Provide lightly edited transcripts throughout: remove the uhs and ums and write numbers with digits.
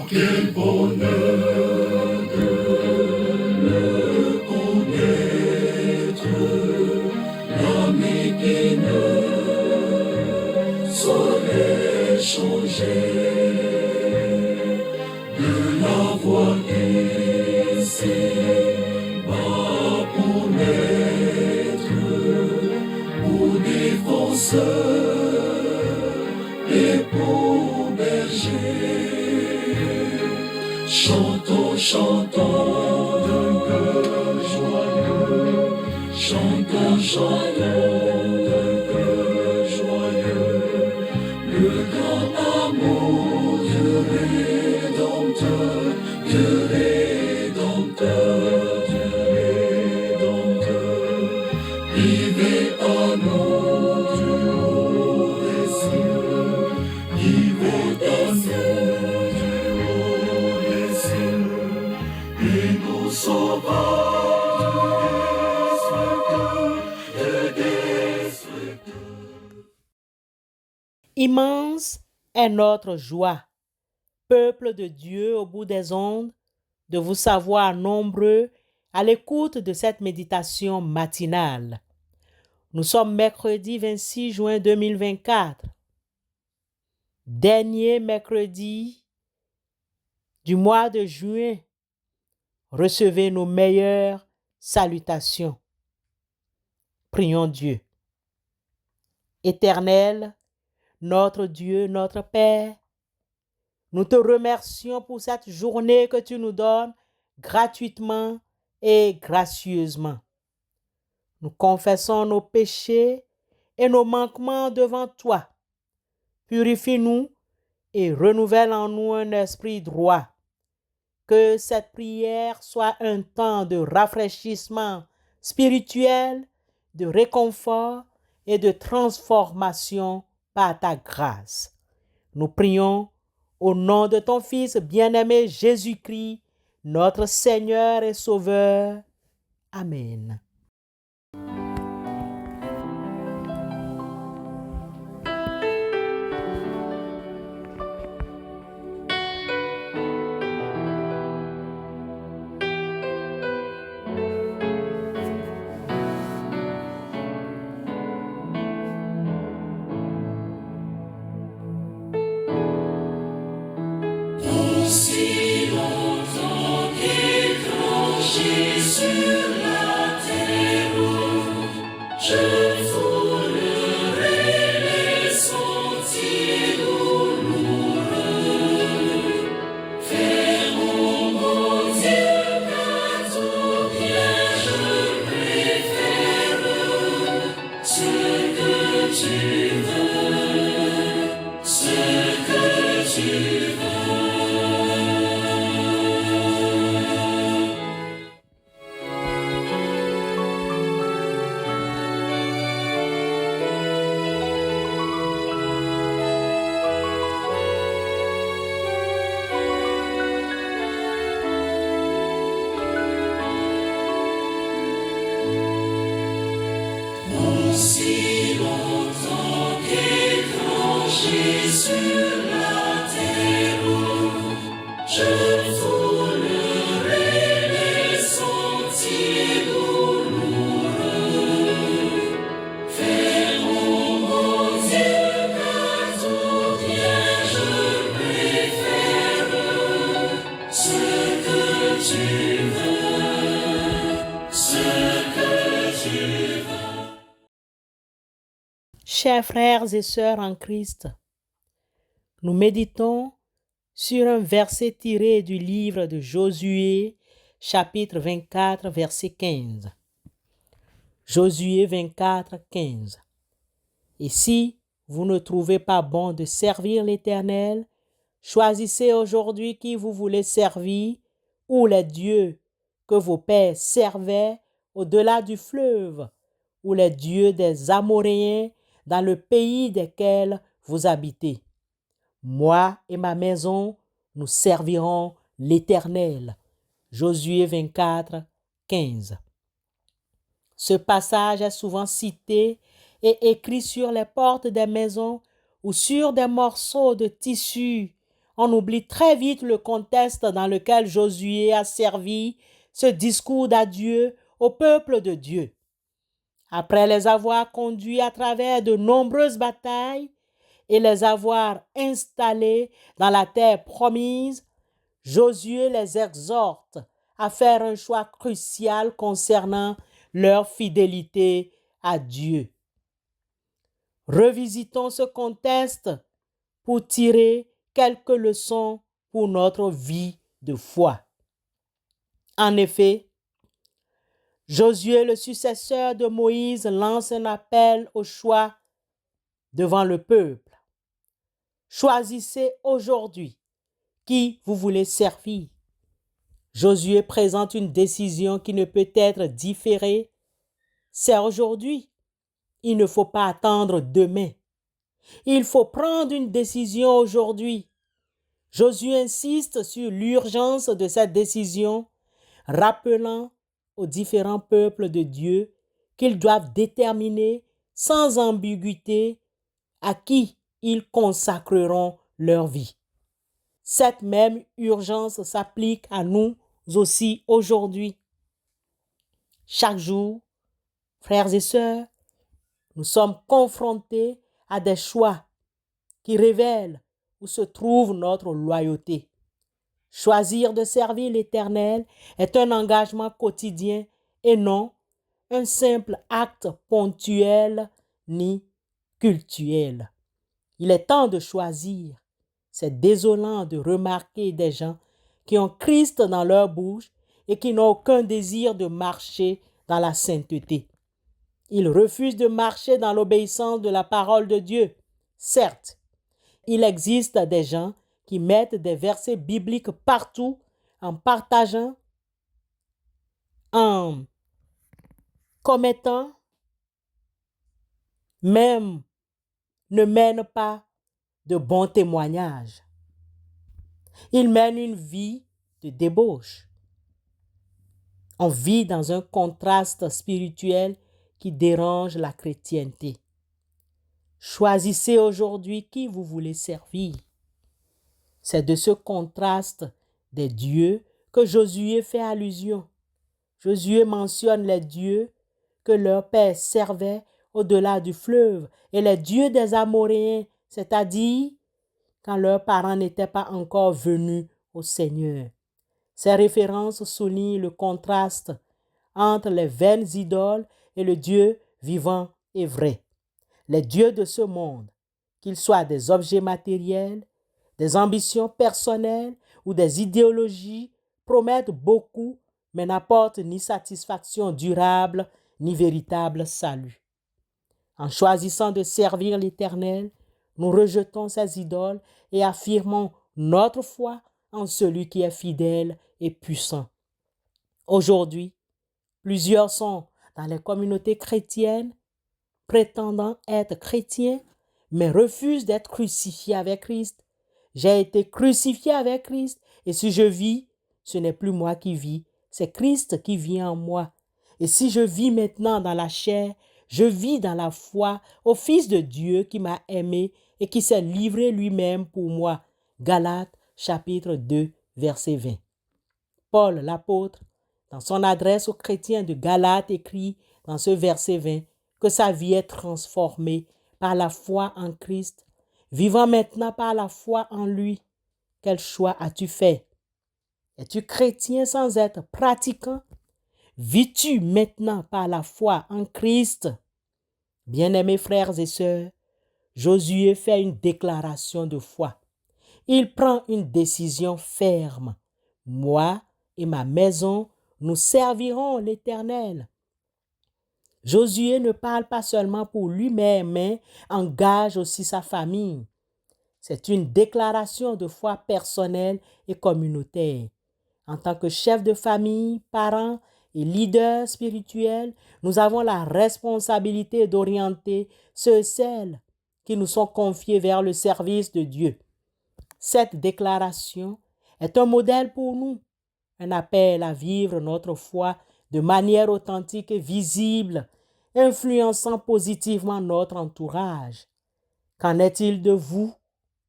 Quel bonheur de le connaître, l'ami qui ne saurait changer, de l'avoir ici bas pour maître, pour défenseur et pour berger. Chantons, chantons d'un cœur joyeux, chantons, chantons d'un cœur joyeux, le grand amour du Rédempteur, du Rédempteur, du Rédempteur. Vivez à nous du haut des cieux, vivez à nous. Immense est notre joie, peuple de Dieu au bout des ondes, de vous savoir nombreux à l'écoute de cette méditation matinale. Nous sommes mercredi 26 juin 2024, dernier mercredi du mois de juin. Recevez nos meilleures salutations. Prions Dieu. Éternel, notre Dieu, notre Père, nous te remercions pour cette journée que tu nous donnes gratuitement et gracieusement. Nous confessons nos péchés et nos manquements devant toi. Purifie-nous et renouvelle en nous un esprit droit. Que cette prière soit un temps de rafraîchissement spirituel, de réconfort et de transformation par ta grâce. Nous prions au nom de ton Fils bien-aimé Jésus-Christ, notre Seigneur et Sauveur. Amen. Aussi longtemps qu'étranger sur la terre, je foulerai les sentiers douloureux. Fermons mon Dieu, qu'à tout bien je préfère ce que tu veux, ce que tu veux. Aussi longtemps qu'étranger sur la terre, je foulerai les sentiers douloureux. Fermons mon Dieu, qu'à tout bien je préfère ce que tu veux, ce que tu veux. Chers frères et sœurs en Christ, nous méditons sur un verset tiré du livre de Josué, chapitre 24, verset 15. Josué 24, 15. Et si vous ne trouvez pas bon de servir l'Éternel, choisissez aujourd'hui qui vous voulez servir ou les dieux que vos pères servaient au-delà du fleuve ou les dieux des Amoréens dans le pays desquels vous habitez. Moi et ma maison, nous servirons l'Éternel. Josué 24, 15. Ce passage est souvent cité et écrit sur les portes des maisons ou sur des morceaux de tissu on oublie très vite le contexte dans lequel Josué a servi ce discours d'adieu au peuple de Dieu. Après les avoir conduits à travers de nombreuses batailles et les avoir installés dans la terre promise, Josué les exhorte à faire un choix crucial concernant leur fidélité à Dieu. Revisitons ce contexte pour tirer quelques leçons pour notre vie de foi. En effet, Josué, le successeur de Moïse, lance un appel au choix devant le peuple. Choisissez aujourd'hui qui vous voulez servir. Josué présente une décision qui ne peut être différée. C'est aujourd'hui. Il ne faut pas attendre demain. Il faut prendre une décision aujourd'hui. Josué insiste sur l'urgence de cette décision, rappelant aux différents peuples de Dieu qu'ils doivent déterminer sans ambiguïté à qui ils consacreront leur vie. Cette même urgence s'applique à nous aussi aujourd'hui. Chaque jour, frères et sœurs, nous sommes confrontés à des choix qui révèlent où se trouve notre loyauté. Choisir de servir l'Éternel est un engagement quotidien et non un simple acte ponctuel ni cultuel. Il est temps de choisir. C'est désolant de remarquer des gens qui ont Christ dans leur bouche et qui n'ont aucun désir de marcher dans la sainteté. Ils refusent de marcher dans l'obéissance de la parole de Dieu. Certes, il existe des gens qui mettent des versets bibliques partout en partageant, en commettant, même ne mènent pas de bons témoignages. Ils mènent une vie de débauche. On vit dans un contraste spirituel qui dérange la chrétienté. Choisissez aujourd'hui qui vous voulez servir. C'est de ce contraste des dieux que Josué fait allusion. Josué mentionne les dieux que leur père servait au-delà du fleuve et les dieux des Amoréens, c'est-à-dire quand leurs parents n'étaient pas encore venus au Seigneur. Ces références soulignent le contraste entre les vaines idoles et le Dieu vivant et vrai. Les dieux de ce monde, qu'ils soient des objets matériels, des ambitions personnelles ou des idéologies, promettent beaucoup, mais n'apportent ni satisfaction durable, ni véritable salut. En choisissant de servir l'Éternel, nous rejetons ces idoles et affirmons notre foi en celui qui est fidèle et puissant. Aujourd'hui, plusieurs sont dans les communautés chrétiennes prétendant être chrétiens, mais refusent d'être crucifiés avec Christ. J'ai été crucifié avec Christ, et si je vis, ce n'est plus moi qui vis, c'est Christ qui vit en moi. Et si je vis maintenant dans la chair, je vis dans la foi au Fils de Dieu qui m'a aimé et qui s'est livré lui-même pour moi. Galates chapitre 2, verset 20. Paul, l'apôtre, dans son adresse aux chrétiens de Galates, écrit dans ce verset 20 que sa vie est transformée par la foi en Christ, vivant maintenant par la foi en lui. Quel choix as-tu fait? Es-tu chrétien sans être pratiquant? Vis-tu maintenant par la foi en Christ? Bien-aimés frères et sœurs, Josué fait une déclaration de foi. Il prend une décision ferme. Moi et ma maison, nous servirons l'Éternel. Josué ne parle pas seulement pour lui-même, mais engage aussi sa famille. C'est une déclaration de foi personnelle et communautaire. En tant que chef de famille, parents et leaders spirituels, nous avons la responsabilité d'orienter ceux et celles qui nous sont confiés vers le service de Dieu. Cette déclaration est un modèle pour nous, un appel à vivre notre foi de manière authentique et visible, influençant positivement notre entourage. Qu'en est-il de vous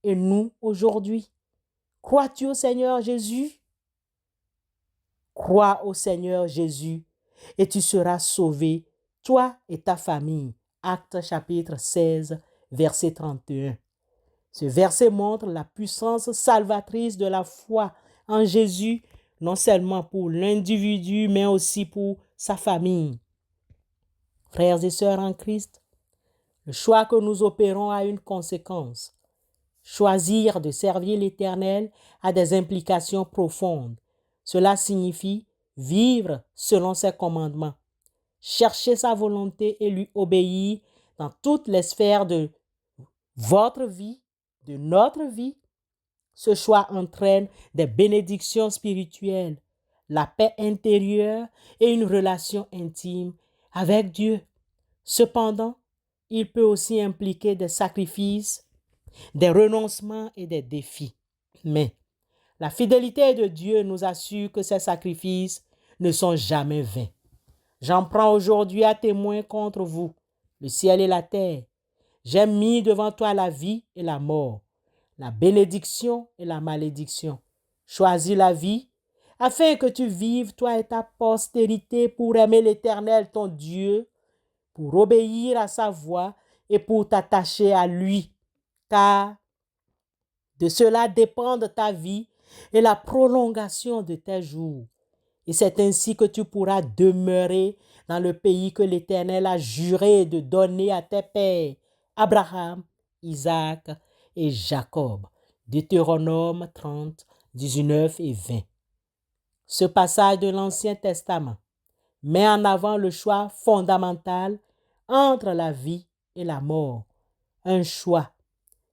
et nous aujourd'hui? Crois-tu au Seigneur Jésus? Crois au Seigneur Jésus et tu seras sauvé, toi et ta famille. Actes chapitre 16, verset 31. Ce verset montre la puissance salvatrice de la foi en Jésus, non seulement pour l'individu, mais aussi pour sa famille. Frères et sœurs en Christ, le choix que nous opérons a une conséquence. Choisir de servir l'Éternel a des implications profondes. Cela signifie vivre selon ses commandements, chercher sa volonté et lui obéir dans toutes les sphères de votre vie, de notre vie. Ce choix entraîne des bénédictions spirituelles, la paix intérieure et une relation intime avec Dieu. Cependant, il peut aussi impliquer des sacrifices, des renoncements et des défis. Mais la fidélité de Dieu nous assure que ces sacrifices ne sont jamais vains. J'en prends aujourd'hui à témoin contre vous, le ciel et la terre. J'ai mis devant toi la vie et la mort, la bénédiction et la malédiction. Choisis la vie afin que tu vives, toi et ta postérité, pour aimer l'Éternel, ton Dieu, pour obéir à sa voix et pour t'attacher à lui. Car de cela dépendent ta vie et la prolongation de tes jours. Et c'est ainsi que tu pourras demeurer dans le pays que l'Éternel a juré de donner à tes pères, Abraham, Isaac et Jacob. Deutéronome 30, 19 et 20. Ce passage de l'Ancien Testament met en avant le choix fondamental entre la vie et la mort. Un choix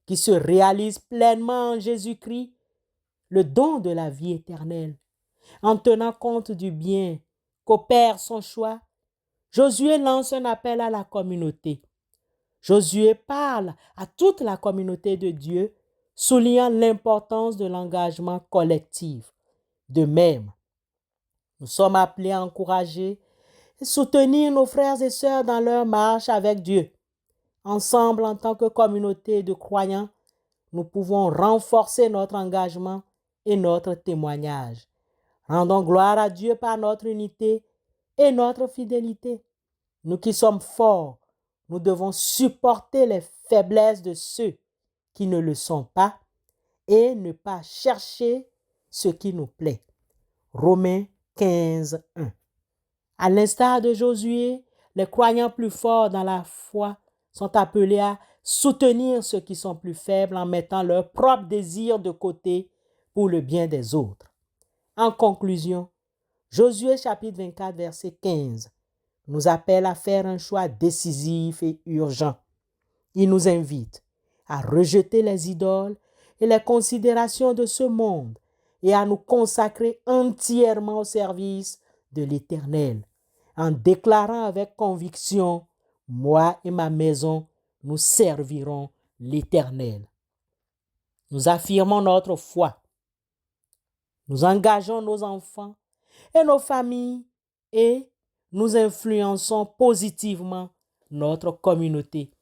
qui se réalise pleinement en Jésus-Christ, le don de la vie éternelle. En tenant compte du bien qu'opère son choix, Josué lance un appel à la communauté. Josué parle à toute la communauté de Dieu, soulignant l'importance de l'engagement collectif. De même, nous sommes appelés à encourager et soutenir nos frères et sœurs dans leur marche avec Dieu. Ensemble, en tant que communauté de croyants, nous pouvons renforcer notre engagement et notre témoignage. Rendons gloire à Dieu par notre unité et notre fidélité. Nous qui sommes forts, nous devons supporter les faiblesses de ceux qui ne le sont pas et ne pas chercher ce qui nous plaît. Romains 15, 1. À l'instar de Josué, les croyants plus forts dans la foi sont appelés à soutenir ceux qui sont plus faibles en mettant leurs propres désirs de côté pour le bien des autres. En conclusion, Josué chapitre 24, verset 15 nous appelle à faire un choix décisif et urgent. Il nous invite à rejeter les idoles et les considérations de ce monde et à nous consacrer entièrement au service de l'Éternel, en déclarant avec conviction, moi et ma maison, nous servirons l'Éternel. Nous affirmons notre foi. Nous engageons nos enfants et nos familles et nous influençons positivement notre communauté.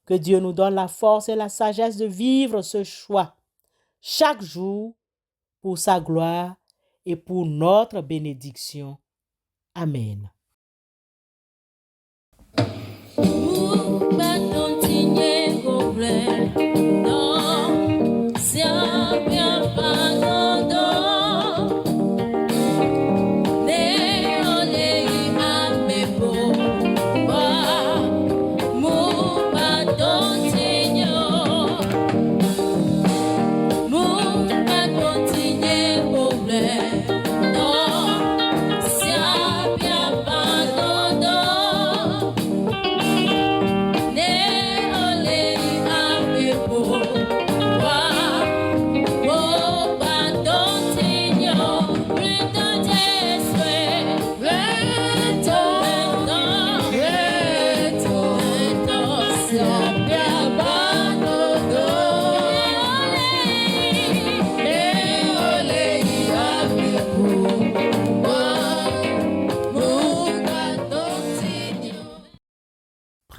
Que Dieu nous donne la force et la sagesse de vivre ce choix chaque jour pour sa gloire et pour notre bénédiction. Amen.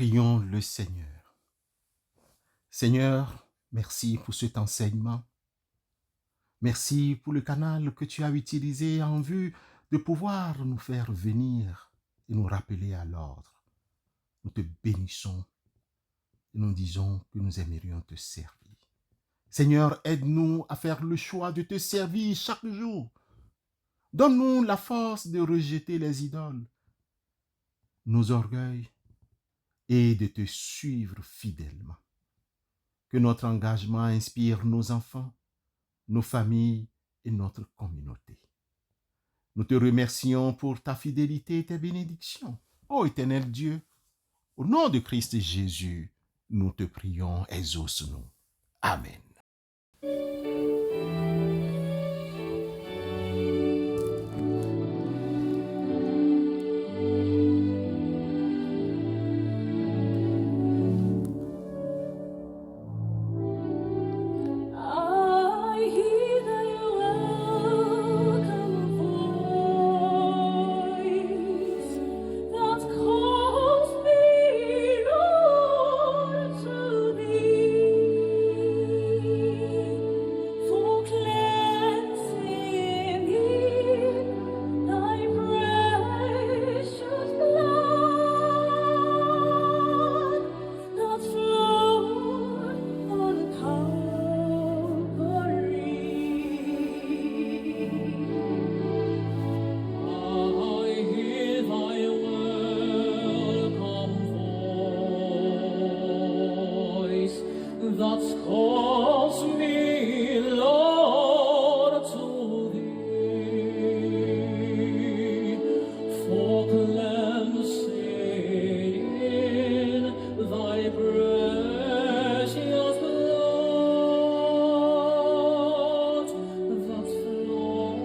Prions le Seigneur. Seigneur, merci pour cet enseignement. Merci pour le canal que tu as utilisé en vue de pouvoir nous faire venir et nous rappeler à l'ordre. Nous te bénissons et nous disons que nous aimerions te servir. Seigneur, aide-nous à faire le choix de te servir chaque jour. Donne-nous la force de rejeter les idoles, nos orgueils et de te suivre fidèlement. Que notre engagement inspire nos enfants, nos familles et notre communauté. Nous te remercions pour ta fidélité et tes bénédictions. Ô éternel Dieu, au nom de Christ Jésus, nous te prions, exauce-nous. Amen. I hear thy welcome voice that calls me, Lord, to thee, for cleansing in thy precious blood that flowed on Calvary. I hear thy welcome voice that calls me, Lord, to thee, for cleansing in thy precious blood that flows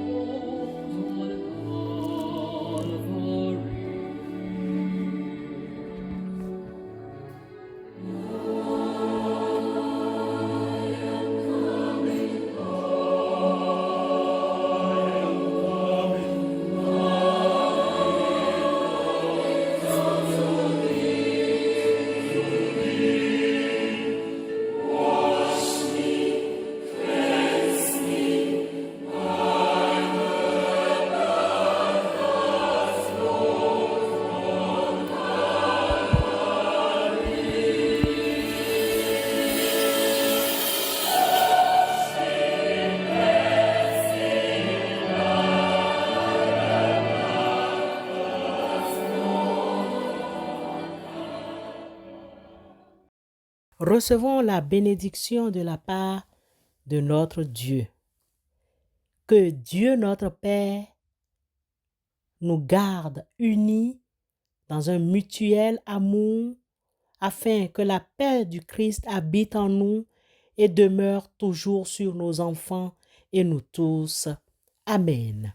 on Calvary. Recevons la bénédiction de la part de notre Dieu. Que Dieu notre Père nous garde unis dans un mutuel amour afin que la paix du Christ habite en nous et demeure toujours sur nos enfants et nous tous. Amen.